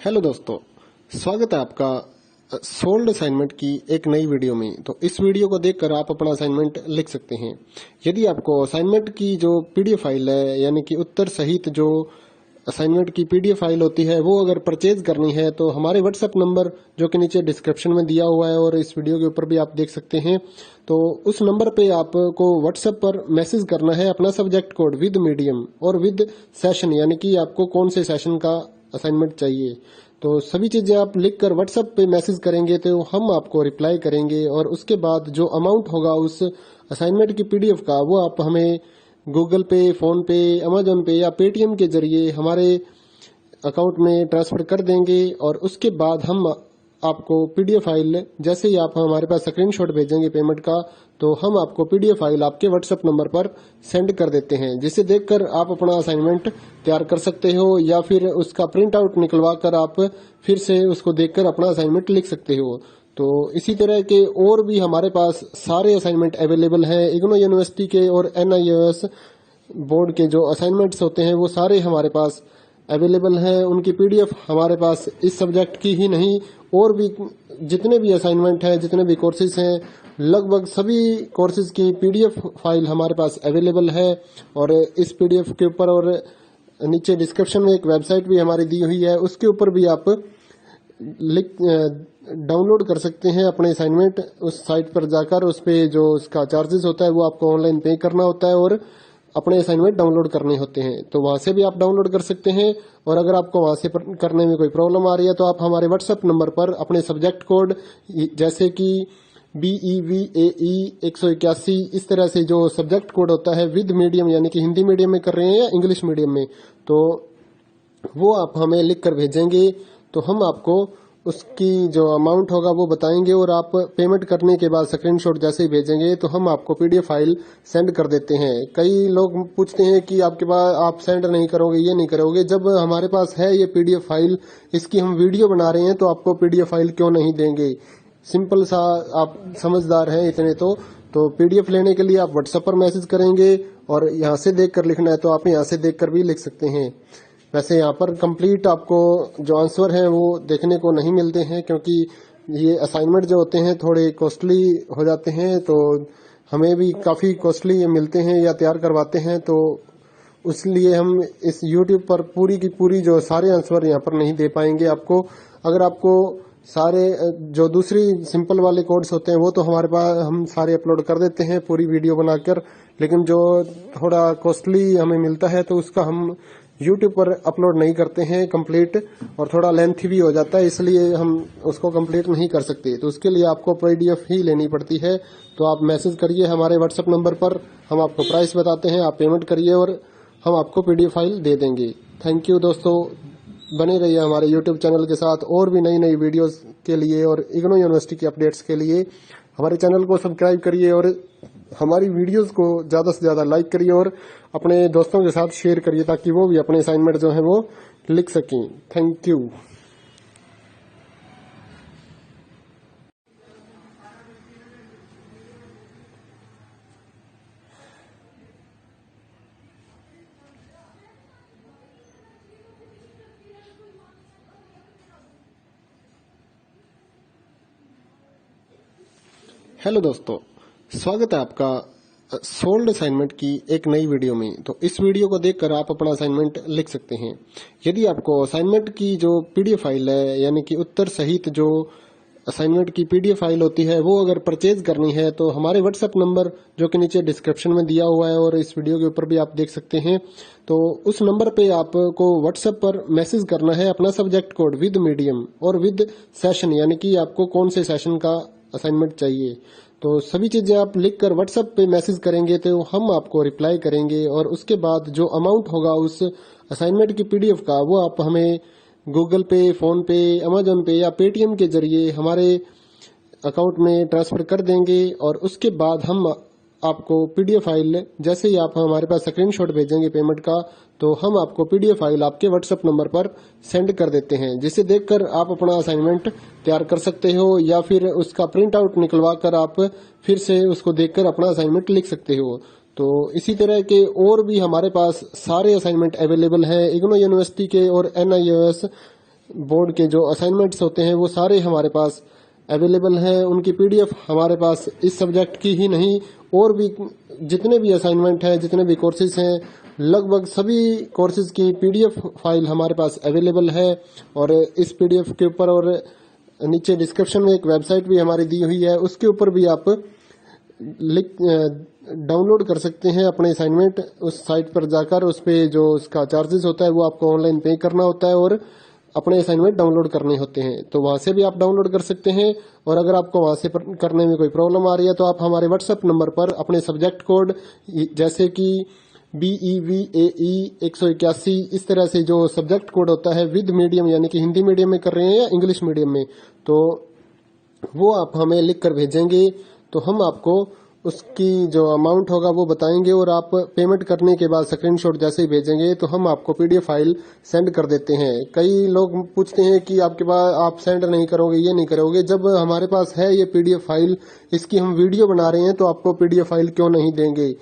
Hello दोस्तों, स्वागत है आपका सोल्ड असाइनमेंट की एक नई वीडियो में। तो इस वीडियो को देखकर आप अपना असाइनमेंट लिख सकते हैं। यदि आपको असाइनमेंट की जो पीडीएफ फाइल है, यानी कि उत्तर सहित जो असाइनमेंट की पीडीएफ फाइल होती है, वो अगर परचेज करनी है तो हमारे व्हाट्सएप नंबर जो कि नीचे डिस्क्रिप्शन में दिया हुआ है और इस वीडियो के ऊपर भी आप देख सकते हैं, तो उस नंबर पे आपको व्हाट्सएप पर मैसेज करना है अपना सब्जेक्ट कोड विद मीडियम और विद सेशन, यानी कि आपको कौन से सेशन का असाइनमेंट चाहिए। तो सभी चीजें आप लिखकर व्हाट्सएप पे मैसेज करेंगे तो हम आपको रिप्लाई करेंगे और उसके बाद जो अमाउंट होगा उस असाइनमेंट की पीडीएफ का, वो आप हमें गूगल पे, फोन पे, अमेजोन पे या पेटीएम के जरिए हमारे अकाउंट में ट्रांसफर कर देंगे। और उसके बाद हम आपको पीडीएफ फाइल, जैसे ही आप हमारे पास स्क्रीनशॉट भेजेंगे पेमेंट का, तो हम आपको पीडीएफ फाइल आपके व्हाट्सएप नंबर पर सेंड कर देते हैं, जिसे देखकर आप अपना असाइनमेंट तैयार कर सकते हो या फिर उसका प्रिंट आउट निकलवा कर आप फिर से उसको देखकर अपना असाइनमेंट लिख सकते हो। तो इसी तरह के और भी हमारे पास सारे असाइनमेंट अवेलेबल हैं। इग्नो यूनिवर्सिटी के और एनआईओएस बोर्ड के जो असाइनमेंट्स होते हैं वो सारे हमारे पास अवेलेबल हैं। उनकी पीडीएफ हमारे पास इस सब्जेक्ट की ही नहीं, और भी जितने भी असाइनमेंट हैं, जितने भी कोर्सेज हैं, लगभग सभी कोर्सेज की पीडीएफ फाइल हमारे पास अवेलेबल है। और इस पीडीएफ के ऊपर और नीचे डिस्क्रिप्शन में एक वेबसाइट भी हमारी दी हुई है, उसके ऊपर भी आप डाउनलोड कर सकते हैं अपने असाइनमेंट। उस साइट पर जाकर उस पे जो उसका चार्जेस होता है वो आपको ऑनलाइन पे करना होता है और अपने असाइनमेंट डाउनलोड करने होते हैं, तो वहां से भी आप डाउनलोड कर सकते हैं। और अगर आपको वहां से करने में कोई प्रॉब्लम आ रही है तो आप हमारे व्हाट्सएप नंबर पर अपने सब्जेक्ट कोड, जैसे कि BEVAE 181, इस तरह से जो सब्जेक्ट कोड होता है विद मीडियम, यानी कि हिंदी मीडियम में कर रहे हैं या इंग्लिश मीडियम में, तो वो आप हमें लिख कर भेजेंगे तो हम आपको उसकी जो अमाउंट होगा वो बताएंगे। और आप पेमेंट करने के बाद स्क्रीनशॉट जैसे ही भेजेंगे तो हम आपको पीडीएफ फाइल सेंड कर देते हैं। कई लोग पूछते हैं कि आपके पास आप सेंड नहीं करोगे, ये नहीं करोगे। जब हमारे पास है ये पीडीएफ फाइल, इसकी हम वीडियो बना रहे हैं, तो आपको पीडीएफ फाइल क्यों नहीं देंगे। सिंपल सा, आप समझदार हैं इतने तो पीडीएफ लेने के लिए आप व्हाट्सएप पर मैसेज करेंगे और यहाँ से देख कर लिखना है तो आप यहाँ से देख कर भी लिख सकते हैं। वैसे यहाँ पर कंप्लीट आपको जो आंसर है वो देखने को नहीं मिलते हैं, क्योंकि ये असाइनमेंट जो होते हैं थोड़े कॉस्टली हो जाते हैं, तो हमें भी काफ़ी कॉस्टली मिलते हैं या तैयार करवाते हैं, तो इसलिए हम इस यूट्यूब पर पूरी की पूरी जो सारे आंसर यहाँ पर नहीं दे पाएंगे आपको। अगर आपको सारे जो दूसरी सिंपल वाले कोड्स होते हैं वो तो हमारे पास हम सारे अपलोड कर देते हैं पूरी वीडियो बनाकर, लेकिन जो थोड़ा कॉस्टली हमें मिलता है तो उसका हम यूट्यूब पर अपलोड नहीं करते हैं कंप्लीट, और थोड़ा लेंथी भी हो जाता है, इसलिए हम उसको कंप्लीट नहीं कर सकते। तो उसके लिए आपको पीडीएफ ही लेनी पड़ती है। तो आप मैसेज करिए हमारे व्हाट्सएप नंबर पर, हम आपको प्राइस बताते हैं, आप पेमेंट करिए और हम आपको पीडीएफ फाइल दे देंगे। थैंक यू दोस्तों, बने रहिए हमारे यूट्यूब चैनल के साथ और भी नई नई वीडियोस के लिए और इग्नो यूनिवर्सिटी के अपडेट्स के लिए हमारे चैनल को सब्सक्राइब करिए और हमारी वीडियोस को ज़्यादा से ज़्यादा लाइक करिए और अपने दोस्तों के साथ शेयर करिए, ताकि वो भी अपने असाइनमेंट जो है वो लिख सकें। Thank you. हेलो दोस्तों, स्वागत है आपका सोल्ड असाइनमेंट की एक नई वीडियो में। तो इस वीडियो को देखकर आप अपना असाइनमेंट लिख सकते हैं। यदि आपको असाइनमेंट की जो पीडीएफ फाइल है, यानी कि उत्तर सहित जो असाइनमेंट की पीडीएफ फाइल होती है, वो अगर परचेज करनी है तो हमारे व्हाट्सएप नंबर जो कि नीचे डिस्क्रिप्शन में दिया हुआ है और इस वीडियो के ऊपर भी आप देख सकते हैं, तो उस नंबर पे आपको व्हाट्सएप पर मैसेज करना है अपना सब्जेक्ट कोड विद मीडियम और विद सेशन, यानी कि आपको कौन से सेशन का असाइनमेंट चाहिए। तो सभी चीजें आप लिखकर व्हाट्सएप पे मैसेज करेंगे तो हम आपको रिप्लाई करेंगे और उसके बाद जो अमाउंट होगा उस असाइनमेंट की पीडीएफ का, वो आप हमें गूगल पे, फोन पे, अमेजोन पे या पेटीएम के जरिए हमारे अकाउंट में ट्रांसफर कर देंगे। और उसके बाद हम आपको पीडीएफ फाइल, जैसे ही आप हमारे पास स्क्रीनशॉट भेजेंगे पेमेंट का, तो हम आपको पीडीएफ फाइल आपके व्हाट्सएप नंबर पर सेंड कर देते हैं, जिसे देखकर आप अपना असाइनमेंट तैयार कर सकते हो या फिर उसका प्रिंट आउट निकलवा कर आप फिर से उसको देखकर अपना असाइनमेंट लिख सकते हो। तो इसी तरह के और भी हमारे पास सारे असाइनमेंट अवेलेबल हैं। इग्नो यूनिवर्सिटी के और एनआईओएस बोर्ड के जो असाइनमेंट्स होते हैं वो सारे हमारे पास अवेलेबल हैं। उनकी पीडीएफ हमारे पास इस सब्जेक्ट की ही नहीं और भी जितने भी असाइनमेंट हैं, जितने भी कोर्सेज हैं, लगभग सभी कोर्सेज की पीडीएफ फाइल हमारे पास अवेलेबल है। और इस पीडीएफ के ऊपर और नीचे डिस्क्रिप्शन में एक वेबसाइट भी हमारी दी हुई है, उसके ऊपर भी आप डाउनलोड कर सकते हैं अपने असाइनमेंट। उस साइट पर जाकर उस पे जो उसका चार्जेस होता है वो आपको ऑनलाइन पे करना होता है और अपने असाइनमेंट डाउनलोड करने होते हैं। तो वहां से भी आप डाउनलोड कर सकते हैं। और अगर आपको वहां से करने में कोई प्रॉब्लम आ रही है तो आप हमारे व्हाट्सएप नंबर पर अपने सब्जेक्ट कोड जैसे कि BEVAE 181 इस तरह से जो सब्जेक्ट कोड होता है विद मीडियम यानी कि हिंदी मीडियम में कर रहे हैं या इंग्लिश मीडियम में, तो वो आप हमें लिख कर भेजेंगे तो हम आपको उसकी जो अमाउंट होगा वो बताएंगे और आप पेमेंट करने के बाद स्क्रीनशॉट जैसे ही भेजेंगे तो हम आपको पीडीएफ फाइल सेंड कर देते हैं। कई लोग पूछते हैं कि आपके पास आप सेंड नहीं करोगे, ये नहीं करोगे। जब हमारे पास है ये पीडीएफ फाइल, इसकी हम वीडियो बना रहे हैं तो आपको पीडीएफ फाइल क्यों नहीं देंगे।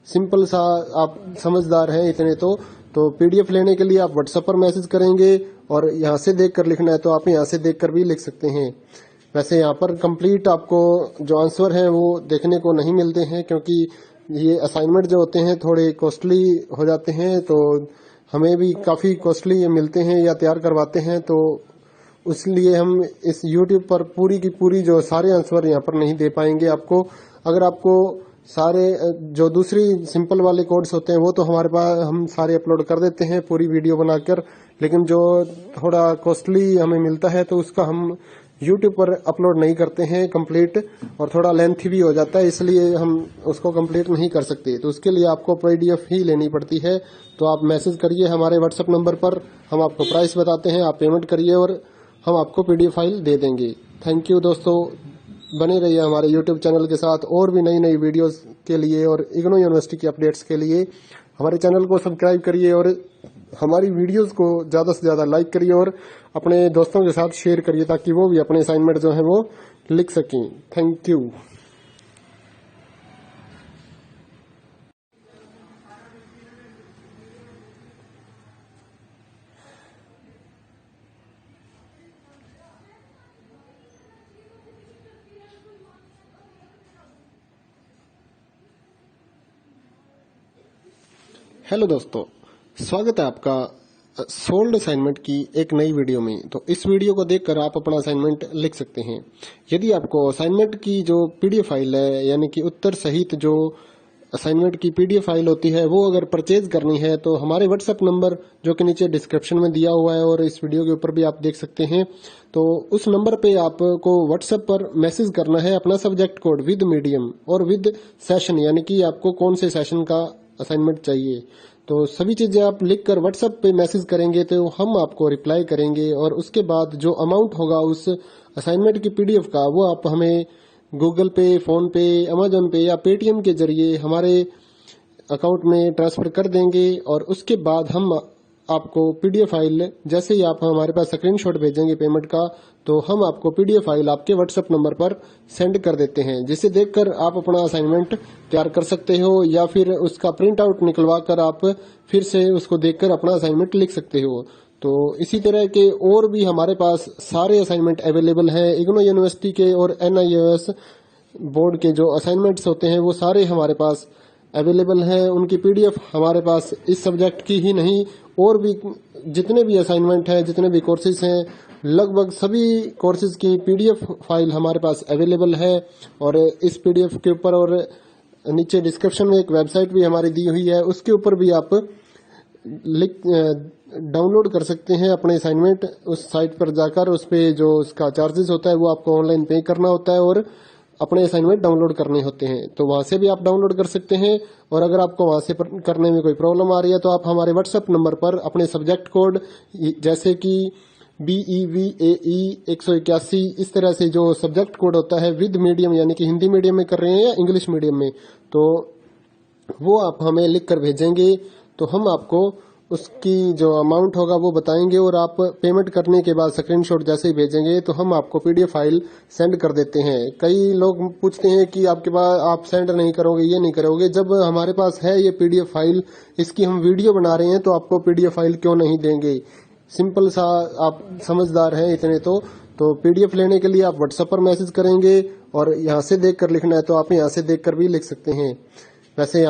सिंपल सा, आप समझदार हैं इतने तो पीडीएफ लेने के लिए आप व्हाट्सएप पर मैसेज करेंगे और यहाँ से देख कर लिखना है तो आप यहाँ से देख कर भी लिख सकते हैं। वैसे यहाँ पर कंप्लीट आपको जो आंसर है वो देखने को नहीं मिलते हैं क्योंकि ये असाइनमेंट जो होते हैं थोड़े कॉस्टली हो जाते हैं, तो हमें भी काफ़ी कॉस्टली ये मिलते हैं या तैयार करवाते हैं, तो इसलिए हम इस यूट्यूब पर पूरी की पूरी जो सारे आंसर यहाँ पर नहीं दे पाएंगे आपको। अगर आपको सारे जो दूसरी सिंपल वाले कोड्स होते हैं वो तो हमारे पास हम सारे अपलोड कर देते हैं पूरी वीडियो बनाकर, लेकिन जो थोड़ा कॉस्टली हमें मिलता है तो उसका हम यूट्यूब पर अपलोड नहीं करते हैं कंप्लीट, और थोड़ा लेंथी भी हो जाता है इसलिए हम उसको कंप्लीट नहीं कर सकते। तो उसके लिए आपको पीडीएफ ही लेनी पड़ती है। तो आप मैसेज करिए हमारे व्हाट्सएप नंबर पर, हम आपको प्राइस बताते हैं, आप पेमेंट करिए और हम आपको पीडीएफ फाइल दे देंगे। थैंक यू दोस्तों, बने रहिए हमारे यूट्यूब चैनल के साथ और भी नई नई वीडियोस के लिए और इग्नू यूनिवर्सिटी की अपडेट्स के लिए हमारे चैनल को सब्सक्राइब करिए और हमारी वीडियोस को ज़्यादा से ज़्यादा लाइक करिए और अपने दोस्तों के साथ शेयर करिए ताकि वो भी अपने असाइनमेंट जो है वो लिख सकें। Thank you. हेलो दोस्तों, स्वागत है आपका सोल्ड असाइनमेंट की एक नई वीडियो में। तो इस वीडियो को देखकर आप अपना असाइनमेंट लिख सकते हैं। यदि आपको असाइनमेंट की जो पीडीएफ फाइल है यानी कि उत्तर सहित जो असाइनमेंट की पीडीएफ फाइल होती है वो अगर परचेज करनी है तो हमारे व्हाट्सएप नंबर जो कि नीचे डिस्क्रिप्शन में दिया हुआ है और इस वीडियो के ऊपर भी आप देख सकते हैं, तो उस नंबर पे आपको व्हाट्सएप पर मैसेज करना है अपना सब्जेक्ट कोड विद मीडियम और विद सेशन यानी कि आपको कौन से सेशन का असाइनमेंट चाहिए। तो सभी चीजें आप लिखकर व्हाट्सएप पे मैसेज करेंगे तो हम आपको रिप्लाई करेंगे और उसके बाद जो अमाउंट होगा उस असाइनमेंट की पीडीएफ का वो आप हमें गूगल पे, फोन पे, अमेजोन पे या पेटीएम के जरिए हमारे अकाउंट में ट्रांसफर कर देंगे। और उसके बाद हम आपको पीडीएफ फाइल जैसे ही आप हमारे पास स्क्रीनशॉट भेजेंगे पेमेंट का, तो हम आपको पीडीएफ फाइल आपके व्हाट्सएप नंबर पर सेंड कर देते हैं, जिसे देखकर आप अपना असाइनमेंट तैयार कर सकते हो या फिर उसका प्रिंट आउट निकलवा कर आप फिर से उसको देखकर अपना असाइनमेंट लिख सकते हो। तो इसी तरह के और भी हमारे पास सारे असाइनमेंट अवेलेबल हैं। इग्नू यूनिवर्सिटी के और NIOS बोर्ड के जो असाइनमेंट्स होते हैं वो सारे हमारे पास अवेलेबल हैं। उनकी पीडीएफ हमारे पास इस सब्जेक्ट की ही नहीं और भी जितने भी असाइनमेंट हैं, जितने भी कोर्सेज हैं, लगभग सभी कोर्सेज की पीडीएफ फाइल हमारे पास अवेलेबल है। और इस पीडीएफ के ऊपर और नीचे डिस्क्रिप्शन में एक वेबसाइट भी हमारी दी हुई है, उसके ऊपर भी आप डाउनलोड कर सकते हैं अपने असाइनमेंट। उस साइट पर जाकर उस पे जो उसका चार्जेस होता है वो आपको ऑनलाइन पे करना होता है और अपने असाइनमेंट डाउनलोड करने होते हैं। तो वहां से भी आप डाउनलोड कर सकते हैं। और अगर आपको वहां से करने में कोई प्रॉब्लम आ रही है तो आप हमारे व्हाट्सएप नंबर पर अपने सब्जेक्ट कोड जैसे कि BEVAE 181 इस तरह से जो सब्जेक्ट कोड होता है विद मीडियम यानी कि हिंदी मीडियम में कर रहे हैं या इंग्लिश मीडियम में, तो वो आप हमें लिख कर भेजेंगे तो हम आपको उसकी जो अमाउंट होगा वो बताएंगे और आप पेमेंट करने के बाद स्क्रीनशॉट जैसे ही भेजेंगे तो हम आपको पीडीएफ फाइल सेंड कर देते हैं। कई लोग पूछते हैं कि आपके पास आप सेंड नहीं करोगे, ये नहीं करोगे। जब हमारे पास है ये पीडीएफ फाइल, इसकी हम वीडियो बना रहे हैं तो आपको पीडीएफ फाइल क्यों नहीं देंगे। सिंपल सा, आप समझदार हैं इतने तो पीडीएफ लेने के लिए आप व्हाट्सएप पर मैसेज करेंगे और यहाँ से देख कर लिखना है तो आप यहाँ से देख कर भी लिख सकते हैं। वैसे